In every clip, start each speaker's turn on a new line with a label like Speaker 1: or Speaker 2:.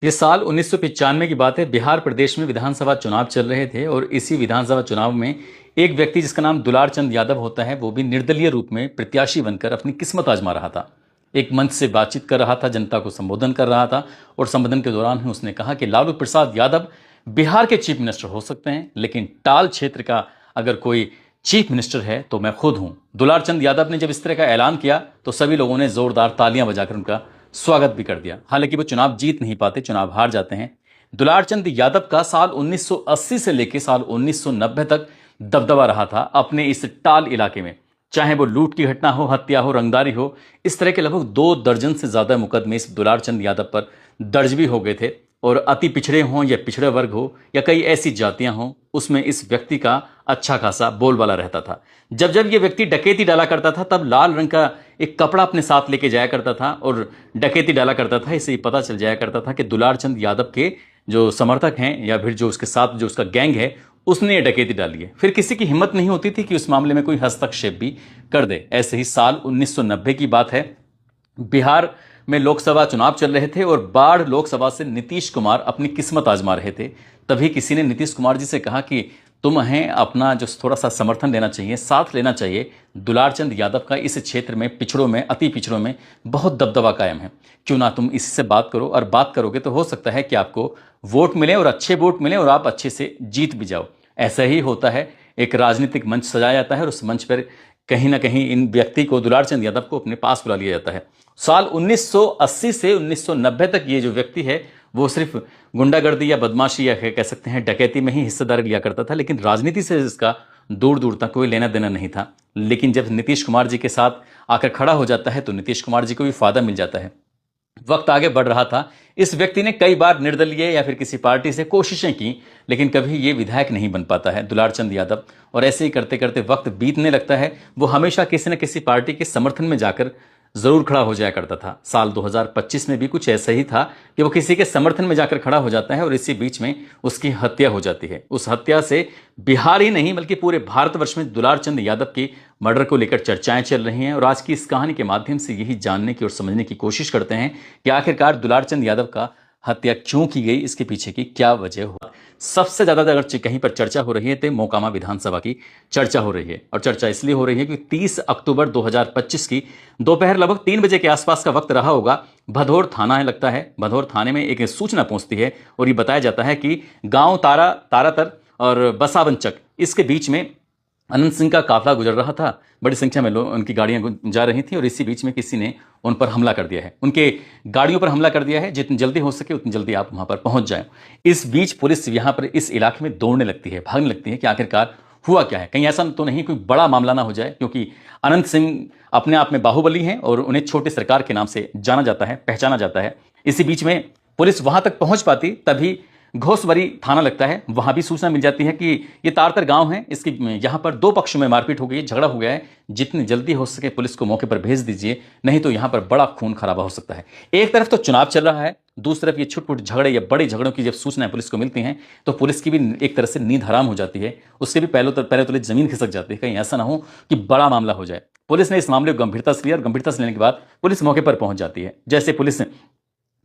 Speaker 1: ये साल 1995 की बात है। बिहार प्रदेश में विधानसभा चुनाव चल रहे थे और इसी विधानसभा चुनाव में एक व्यक्ति जिसका नाम दुलार चंद यादव होता है, वो भी निर्दलीय रूप में प्रत्याशी बनकर अपनी किस्मत आजमा रहा था। एक मंच से बातचीत कर रहा था, जनता को संबोधन कर रहा था और संबोधन के दौरान ही उसने कहा कि लालू प्रसाद यादव बिहार के चीफ मिनिस्टर हो सकते हैं, लेकिन टाल क्षेत्र का अगर कोई चीफ मिनिस्टर है तो मैं खुद हूं। दुलार चंद यादव ने जब इस तरह का ऐलान किया तो सभी लोगों ने जोरदार तालियां बजाकर उनका स्वागत भी कर दिया। हालांकि वो चुनाव जीत नहीं पाते, चुनाव हार जाते हैं। दुलार चंद यादव का साल 1980 से लेकर साल 1990 तक दबदबा रहा था अपने इस टाल इलाके में। चाहे वो लूट की घटना हो, हत्या हो, रंगदारी हो, इस तरह के लगभग 2 दर्जन से ज्यादा मुकदमे इस दुलार चंद यादव पर दर्ज भी हो गए थे। और अति पिछड़े हों या पिछड़े वर्ग हो या कई ऐसी जातियां हों, उसमें इस व्यक्ति का अच्छा खासा बोलबाला रहता था। जब जब ये व्यक्ति डकैती डाला करता था तब लाल रंग का एक कपड़ा अपने साथ लेके जाया करता था और डकैती डाला करता था। इससे पता चल जाया करता था कि दुलार चंद यादव के जो समर्थक हैं या फिर जो उसके साथ जो उसका गैंग है, उसने ये डकैती डाली है। फिर किसी की हिम्मत नहीं होती थी कि उस मामले में कोई हस्तक्षेप भी कर दे। ऐसे ही साल 1990 की बात है। बिहार में लोकसभा चुनाव चल रहे थे और बाढ़ लोकसभा से नीतीश कुमार अपनी किस्मत आजमा रहे थे। तभी किसी ने नीतीश कुमार जी से कहा कि तुम्हें अपना जो थोड़ा सा समर्थन देना चाहिए, साथ लेना चाहिए। दुलार चंद यादव का इस क्षेत्र में पिछड़ों में, अति पिछड़ों में बहुत दबदबा कायम है। क्यों ना तुम इससे बात करो, और बात करोगे तो हो सकता है कि आपको वोट मिले और अच्छे वोट मिले और आप अच्छे से जीत भी जाओ। ऐसा ही होता है। एक राजनीतिक मंच सजाया जाता है और उस मंच पर कहीं ना कहीं इन व्यक्ति को, दुलार चंद यादव को, अपने पास बुला लिया जाता है। साल 1980 से 1990 तक ये जो व्यक्ति है वो सिर्फ गुंडागर्दी या बदमाशी या कह सकते हैं डकैती में ही हिस्सेदारी लिया करता था, लेकिन राजनीति से इसका दूर दूर तक कोई लेना देना नहीं था। लेकिन जब नीतीश कुमार जी के साथ आकर खड़ा हो जाता है तो नीतीश कुमार जी को भी फायदा मिल जाता है। वक्त आगे बढ़ रहा था। इस व्यक्ति ने कई बार निर्दलीय या फिर किसी पार्टी से कोशिशें की, लेकिन कभी ये विधायक नहीं बन पाता है दुलार चंद यादव। और ऐसे ही करते करते वक्त बीतने लगता है। वो हमेशा किसी न किसी पार्टी के समर्थन में जाकर जरूर खड़ा हो जाया करता था। साल 2025 में भी कुछ ऐसा ही था कि वो किसी के समर्थन में जाकर खड़ा हो जाता है और इसी बीच में उसकी हत्या हो जाती है। उस हत्या से बिहार ही नहीं बल्कि पूरे भारतवर्ष में दुलार चंद यादव की मर्डर को लेकर चर्चाएं चल रही हैं। और आज की इस कहानी के माध्यम से यही जानने की और समझने की कोशिश करते हैं कि आखिरकार दुलार चंद यादव का हत्या क्यों की गई, इसके पीछे की क्या वजह हो। सबसे ज्यादा अगर कहीं पर चर्चा हो रही है तो मोकामा विधानसभा की चर्चा हो रही है। और चर्चा इसलिए हो रही है कि 30 अक्टूबर 2025 की दोपहर लगभग 3 बजे के आसपास का वक्त रहा होगा। भदौर थाना है, लगता है भदौर थाने में एक सूचना पहुंचती है और ये बताया जाता है कि गांव तारातर और बसावंचक, इसके बीच में अनंत सिंह का काफिला गुजर रहा था। बड़ी संख्या में लोग, उनकी गाड़ियां जा रही थी और इसी बीच में किसी ने उन पर हमला कर दिया है, उनके गाड़ियों पर हमला कर दिया है। जितनी जल्दी हो सके उतनी जल्दी आप वहां पर पहुंच जाएं। इस बीच पुलिस यहां पर इस इलाके में दौड़ने लगती है, भागने लगती है कि आखिरकार हुआ क्या है, कहीं ऐसा तो नहीं कोई बड़ा मामला ना हो जाए। क्योंकि अनंत सिंह अपने आप में बाहुबली हैं और उन्हें छोटे सरकार के नाम से जाना जाता है, पहचाना जाता है। इसी बीच में पुलिस वहां तक पहुंच पाती तभी घोसवरी थाना लगता है, वहां भी सूचना मिल जाती है कि ये तारतर गांव है, इसकी यहां पर 2 पक्षों में मारपीट हो गई, झगड़ा हो गया है। जितनी जल्दी हो सके पुलिस को मौके पर भेज दीजिए, नहीं तो यहां पर बड़ा खून खराबा हो सकता है। एक तरफ तो चुनाव चल रहा है, दूसरी तरफ ये छुटपुट झगड़े या बड़े झगड़ों की जब सूचनाएं पुलिस को मिलती हैं तो पुलिस की भी एक तरह से नींद हराम हो जाती है। उससे भी पहले तो जमीन खिसक जाती है, कहीं ऐसा ना हो कि बड़ा मामला हो जाए। पुलिस ने इस मामले को गंभीरता से लिया और गंभीरता से लेने के बाद पुलिस मौके पर पहुंच जाती है। जैसे पुलिस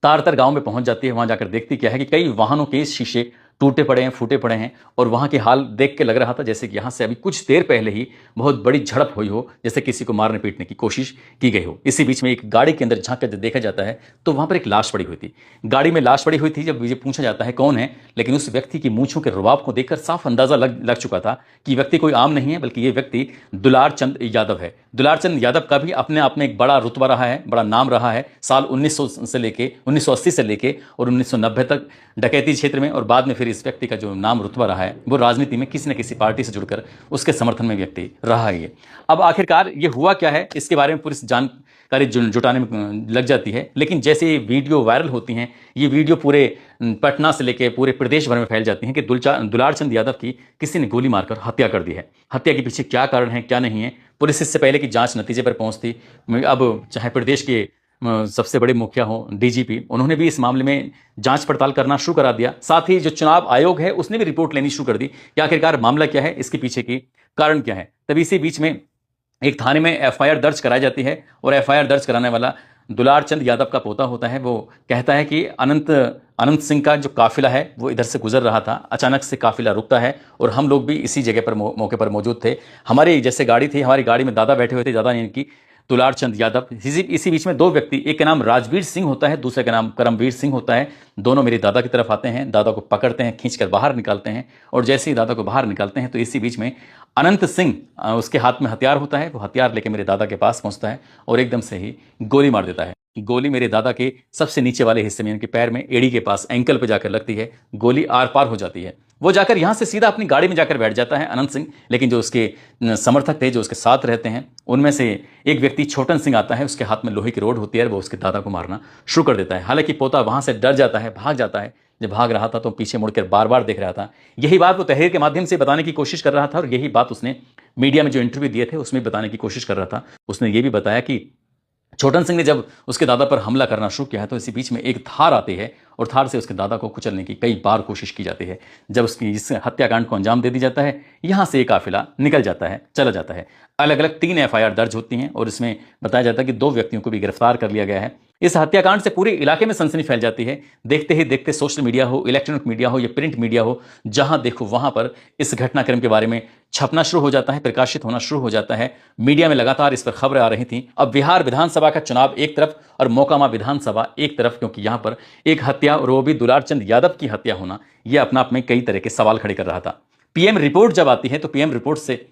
Speaker 1: तारतर गांव में पहुंच जाती है, वहां जाकर देखती क्या है कि कई वाहनों के शीशे टूटे पड़े हैं, फूटे पड़े हैं। और वहां के हाल देख के लग रहा था जैसे कि यहां से अभी कुछ देर पहले ही बहुत बड़ी झड़प हुई हो, जैसे किसी को मारने पीटने की कोशिश की गई हो। इसी बीच में एक गाड़ी के अंदर झांक कर देखा जाता है तो वहां पर एक लाश पड़ी हुई थी। गाड़ी में लाश पड़ी हुई थी। जब ये पूछा जाता है कौन है, लेकिन उस व्यक्ति की मूंछों के रुबाब को देखकर साफ अंदाजा लग चुका था कि व्यक्ति कोई आम नहीं है बल्कि ये व्यक्ति दुलार चंद यादव है। दुलार चंद यादव का भी अपने आप में एक बड़ा रुतबा रहा है, बड़ा नाम रहा है। साल 1980 से लेके और 1990 तक डकैती क्षेत्र में, और बाद में फिर इस व्यक्ति का जो नाम रुतबा रहा है वो राजनीति में किसी न किसी पार्टी से जुड़कर उसके समर्थन में व्यक्ति रहा है। अब आखिरकार ये हुआ क्या है, इसके बारे में पुलिस जानकारी जुटाने में लग जाती है। लेकिन जैसे ये वीडियो वायरल होती हैं, ये वीडियो पूरे पटना से लेकर पूरे प्रदेश भर में फैल जाती हैं कि दुलार चंद यादव की किसी ने गोली मारकर हत्या कर दी है। हत्या के पीछे क्या कारण है, क्या नहीं है, पुलिस इससे पहले कि जांच नतीजे पर पहुंचती। अब चाहे प्रदेश के सबसे बड़े मुखिया हो, डीजीपी, उन्होंने भी इस मामले में जांच पड़ताल करना शुरू करा दिया। साथ ही जो चुनाव आयोग है उसने भी रिपोर्ट लेनी शुरू कर दी कि आखिरकार मामला क्या है, इसके पीछे की कारण क्या है। तभी इसी बीच में एक थाने में एफआईआर दर्ज कराई जाती है और एफआईआर दर्ज कराने वाला दुलार चंद यादव का पोता होता है। वो कहता है कि अनंत अनंत सिंह का जो काफिला है वो इधर से गुजर रहा था। अचानक से काफिला रुकता है और हम लोग भी इसी जगह पर मौके पर मौजूद थे। हमारी जैसे गाड़ी थी, हमारी गाड़ी में दादा बैठे हुए थे, दादा यानी कि दुलार चंद यादव। इसी बीच में दो व्यक्ति, एक का नाम राजवीर सिंह होता है, दूसरे का नाम करमवीर सिंह होता है। दोनों मेरे दादा की तरफ आते हैं, दादा को पकड़ते हैं, खींचकर बाहर निकालते हैं। और जैसे ही दादा को बाहर निकालते हैं तो इसी बीच में अनंत सिंह, उसके हाथ में हथियार होता है, वो हथियार लेके मेरे दादा के पास पहुंचता है और एकदम से ही गोली मार देता है। गोली मेरे दादा के सबसे नीचे वाले हिस्से में, यानी कि पैर में, एड़ी के पास, एंकल पे जाकर लगती है। गोली आर पार हो जाती है। वो जाकर यहां से सीधा अपनी गाड़ी में जाकर बैठ जाता है अनंत सिंह। लेकिन जो उसके समर्थक थे, जो उसके साथ रहते हैं, उनमें से एक व्यक्ति छोटन सिंह आता है, उसके हाथ में लोहे की रोड होती है, वो उसके दादा को मारना शुरू कर देता है। हालांकि पोता वहां से डर जाता है, भाग जाता है। जब भाग रहा था तो पीछे मुड़कर बार बार देख रहा था। यही बात वो तहरीर के माध्यम से बताने की कोशिश कर रहा था और यही बात उसने मीडिया में जो इंटरव्यू दिए थे उसमें बताने की कोशिश कर रहा था। उसने ये भी बताया कि छोटन सिंह ने जब उसके दादा पर हमला करना शुरू किया है तो इसी बीच में एक थार आती है और थार से उसके दादा को कुचलने की कई बार कोशिश की जाती है। जब उसकी इस हत्याकांड को अंजाम दे दी जाता है, यहां से एक काफिला निकल जाता है, चला जाता है। अलग अलग 3 एफआईआर दर्ज होती हैं और इसमें बताया जाता है कि 2 व्यक्तियों को भी गिरफ्तार कर लिया गया है। इस हत्याकांड से पूरे इलाके में सनसनी फैल जाती है। देखते ही देखते सोशल मीडिया हो, इलेक्ट्रॉनिक मीडिया हो या प्रिंट मीडिया हो, जहां देखो वहां पर इस घटनाक्रम के बारे में छपना शुरू हो जाता है, प्रकाशित होना शुरू हो जाता है। मीडिया में लगातार इस पर खबरें आ रही थी। अब बिहार विधानसभा का चुनाव एक तरफ और मोकामा विधानसभा एक तरफ, क्योंकि यहां पर एक हत्या और वो भी दुलार चंद यादव की हत्या होना, यह अपना आप में कई तरह के सवाल खड़े कर रहा था। पीएम रिपोर्ट जब आती है तो पीएम रिपोर्ट से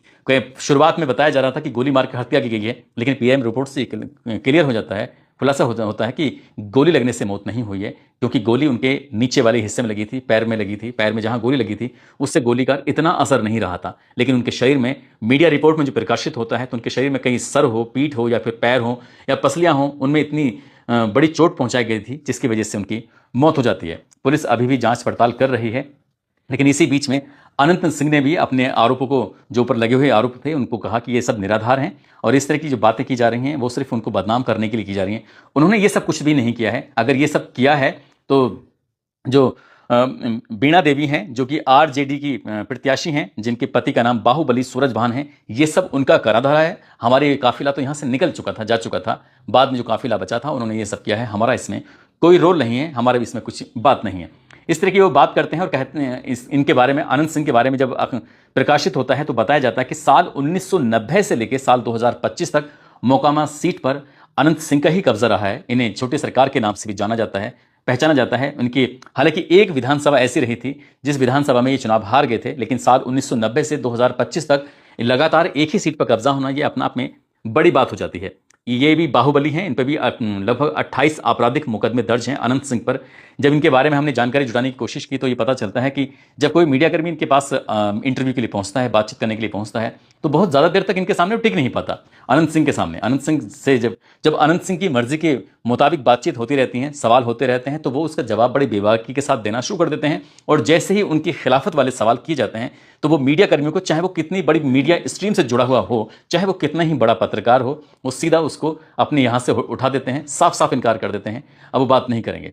Speaker 1: शुरुआत में बताया जा रहा था कि गोली मार कर हत्या की गई है, लेकिन पीएम रिपोर्ट से क्लियर हो जाता है, खुलासा होता है कि गोली लगने से मौत नहीं हुई है, क्योंकि गोली उनके नीचे वाले हिस्से में लगी थी, पैर में लगी थी। पैर में जहां गोली लगी थी उससे गोली का इतना असर नहीं रहा था, लेकिन उनके शरीर में, मीडिया रिपोर्ट में जो प्रकाशित होता है, तो उनके शरीर में कहीं सर हो, पीठ हो या फिर पैर हो या पसलियां हो, उनमें इतनी बड़ी चोट पहुंचाई गई थी जिसकी वजह से उनकी मौत हो जाती है। पुलिस अभी भी जांच पड़ताल कर रही है, लेकिन इसी बीच में अनंत सिंह ने भी अपने आरोपों को, जो ऊपर लगे हुए आरोप थे, उनको कहा कि ये सब निराधार हैं और इस तरह की जो बातें की जा रही हैं वो सिर्फ उनको बदनाम करने के लिए की जा रही हैं। उन्होंने ये सब कुछ भी नहीं किया है। अगर ये सब किया है तो जो बीणा देवी हैं, जो कि आरजेडी की प्रत्याशी हैं, जिनके पति का नाम बाहुबली सूरजभान है, ये सब उनका करा धरा है। हमारे काफिला तो यहाँ से निकल चुका था, जा चुका था। बाद में जो काफिला बचा था उन्होंने ये सब किया है, हमारा इसमें कोई रोल नहीं है, हमारे इसमें कुछ बात नहीं है। इस तरह की वो बात करते हैं और कहते हैं इनके बारे में, अनंत सिंह के बारे में जब प्रकाशित होता है तो बताया जाता है कि साल 1990 से लेकर साल 2025 तक मोकामा सीट पर अनंत सिंह का ही कब्जा रहा है। इन्हें छोटी सरकार के नाम से भी जाना जाता है, पहचाना जाता है। उनकी हालांकि एक विधानसभा ऐसी रही थी जिस विधानसभा में ये चुनाव हार गए थे, लेकिन साल 1990 से 2025 तक लगातार एक ही सीट पर कब्जा होना, ये अपना आप में बड़ी बात हो जाती है। ये भी बाहुबली हैं, इन पर भी लगभग 28 आपराधिक मुकदमे दर्ज हैं अनंत सिंह पर। जब इनके बारे में हमने जानकारी जुटाने की कोशिश की तो ये पता चलता है कि जब कोई मीडियाकर्मी इनके पास इंटरव्यू के लिए पहुंचता है, बातचीत करने के लिए पहुंचता है, तो बहुत ज़्यादा देर तक इनके सामने टिक नहीं पाता। अनंत सिंह के सामने, अनंत सिंह से जब अनंत सिंह की मर्जी के मुताबिक बातचीत होती रहती है, सवाल होते रहते हैं, तो वो उसका जवाब बड़े बेबाकी के साथ देना शुरू कर देते हैं। और जैसे ही उनकी खिलाफत वाले सवाल किए जाते हैं तो वो मीडिया कर्मियों को, चाहे वो कितनी बड़ी मीडिया स्ट्रीम से जुड़ा हुआ हो, चाहे वो कितना ही बड़ा पत्रकार हो, वो सीधा उसको अपने यहाँ से उठा देते हैं, साफ साफ इनकार कर देते हैं, अब वो बात नहीं करेंगे।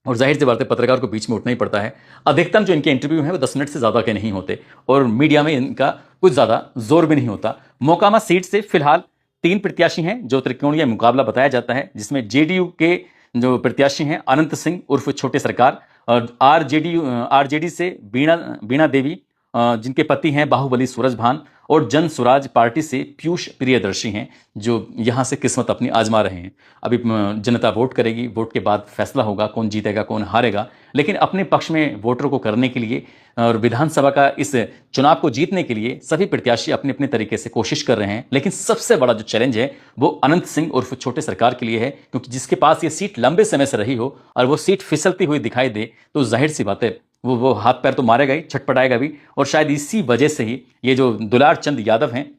Speaker 1: और जाहिर सी बात है, पत्रकार को बीच में उठना ही पड़ता है। अधिकतम जो इनके इंटरव्यू हैं वो 10 मिनट से ज़्यादा के नहीं होते और मीडिया में इनका कुछ ज़्यादा जोर भी नहीं होता। मोकामा सीट से फिलहाल 3 प्रत्याशी हैं जो त्रिकोणीय मुकाबला बताया जाता है, जिसमें जेडीयू के जो प्रत्याशी हैं अनंत सिंह उर्फ छोटे सरकार, और आरजेडी से बीणा देवी, जिनके पति हैं बाहुबली सूरजभान, और जन स्वराज पार्टी से पीयूष प्रियदर्शी हैं, जो यहाँ से किस्मत अपनी आजमा रहे हैं। अभी जनता वोट करेगी, वोट के बाद फैसला होगा कौन जीतेगा कौन हारेगा। लेकिन अपने पक्ष में वोटरों को करने के लिए और विधानसभा का इस चुनाव को जीतने के लिए सभी प्रत्याशी अपने अपने तरीके से कोशिश कर रहे हैं। लेकिन सबसे बड़ा जो चैलेंज है वो अनंत सिंह उर्फ छोटे सरकार के लिए है, क्योंकि जिसके पास ये सीट लंबे समय से रही हो और वो सीट फिसलती हुई दिखाई दे तो जाहिर सी बात है वो हाथ पैर तो मारेगा ही, छटपटाएगा भी। और शायद इसी वजह से ही ये जो दुलार चंद यादव हैं,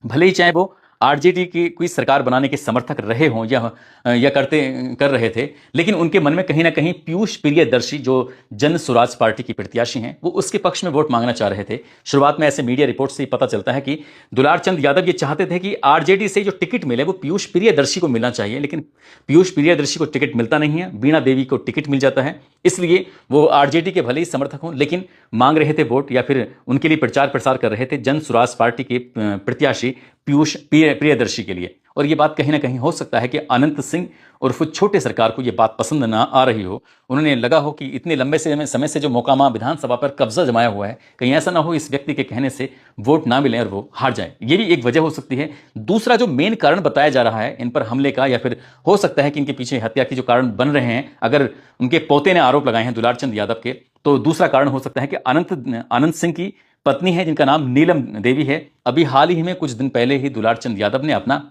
Speaker 1: भले ही चाहे वो आरजेडी की कोई सरकार बनाने के समर्थक रहे हों या कर रहे थे, लेकिन उनके मन में कहीं ना कहीं पीयूष प्रियदर्शी जो जन स्वराज पार्टी की प्रत्याशी हैं, वो उसके पक्ष में वोट मांगना चाह रहे थे। शुरुआत में ऐसे मीडिया रिपोर्ट से पता चलता है कि दुलार चंद यादव ये चाहते थे कि आरजेडी से जो टिकट मिले वो पीयूष प्रियदर्शी को मिलना चाहिए, लेकिन पीयूष प्रियदर्शी को टिकट मिलता नहीं है, बीणा देवी को टिकट मिल जाता है। इसलिए वो आरजेडी के भले ही समर्थक हों, लेकिन मांग रहे थे वोट, या फिर उनके लिए प्रचार प्रसार कर रहे थे जन स्वराज पार्टी के प्रत्याशी पीयूष प्रियदर्शी के लिए। और ये बात कहीं ना कहीं हो सकता है कि अनंत सिंह उर्फ छोटे सरकार को ये बात पसंद ना आ रही हो। उन्होंने लगा हो कि इतने लंबे समय से जो मोकामा विधानसभा पर कब्जा जमाया हुआ है, कहीं ऐसा ना हो इस व्यक्ति के कहने से वोट ना मिले और वो हार जाए। ये भी एक वजह हो सकती है। दूसरा जो मेन कारण बताया जा रहा है इन पर हमले का, या फिर हो सकता है कि इनके पीछे हत्या की जो कारण बन रहे हैं, अगर उनके पोते ने आरोप लगाए हैं दुलारचंद यादव के, तो दूसरा कारण हो सकता है कि अनंत सिंह की पत्नी है जिनका नाम नीलम देवी है। अभी हाल ही में कुछ दिन पहले ही दुलारचंद यादव ने अपना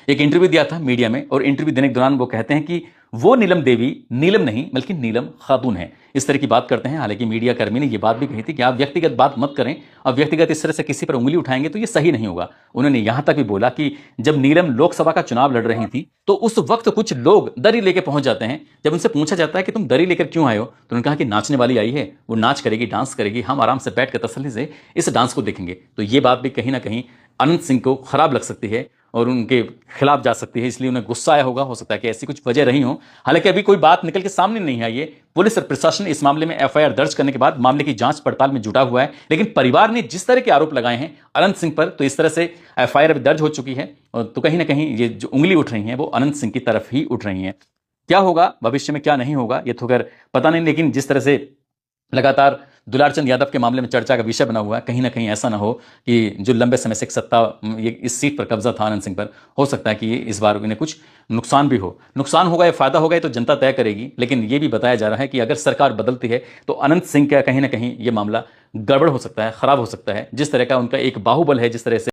Speaker 1: एक इंटरव्यू दिया था मीडिया में, और इंटरव्यू देने के दौरान वो कहते हैं कि वो नीलम देवी नीलम नहीं बल्कि नीलम खातून है, इस तरह की बात करते हैं। हालांकि मीडिया कर्मी ने ये बात भी कही थी कि आप व्यक्तिगत बात मत करें, और व्यक्तिगत इस तरह से किसी पर उंगली उठाएंगे तो ये सही नहीं होगा। उन्होंने यहां तक भी बोला कि जब नीलम लोकसभा का चुनाव लड़ रही थी तो उस वक्त कुछ लोग दरी लेकर पहुंच जाते हैं। जब उनसे पूछा जाता है कि तुम दरी लेकर क्यों आए हो, तो उन्होंने कहा कि नाचने वाली आई है, वो नाच करेगी, डांस करेगी, हम आराम से बैठ कर तसल्ली से इस डांस को देखेंगे। तो ये बात भी कहीं ना कहीं अनंत सिंह को खराब लग सकती है और उनके खिलाफ जा सकती है, इसलिए उन्हें गुस्सा आया होगा। हो सकता है कि ऐसी कुछ वजह रही हो। हालांकि अभी कोई बात निकल के सामने नहीं आई है। पुलिस और प्रशासन इस मामले में एफआईआर दर्ज करने के बाद मामले की जांच पड़ताल में जुटा हुआ है, लेकिन परिवार ने जिस तरह के आरोप लगाए हैं अनंत सिंह पर, तो इस तरह से एफआईआर अभी दर्ज हो चुकी है, और तो कहीं ना कहीं ये जो उंगली उठ रही है वो अनंत सिंह की तरफ ही उठ रही है। क्या होगा भविष्य में क्या नहीं होगा ये तो खैर पता नहीं, लेकिन जिस तरह से लगातार दुलारचंद यादव के मामले में चर्चा का विषय बना हुआ है, कहीं ना कहीं ऐसा ना हो कि जो लंबे समय से एक सत्ता ये इस सीट पर कब्जा था अनंत सिंह पर, हो सकता है कि इस बार इन्हें कुछ नुकसान भी हो। नुकसान होगा या फायदा होगा ये तो जनता तय करेगी, लेकिन ये भी बताया जा रहा है कि अगर सरकार बदलती है तो अनंत सिंह का कहीं ना कहीं ये मामला गड़बड़ हो सकता है, खराब हो सकता है। जिस तरह का उनका एक बाहुबल है, जिस तरह से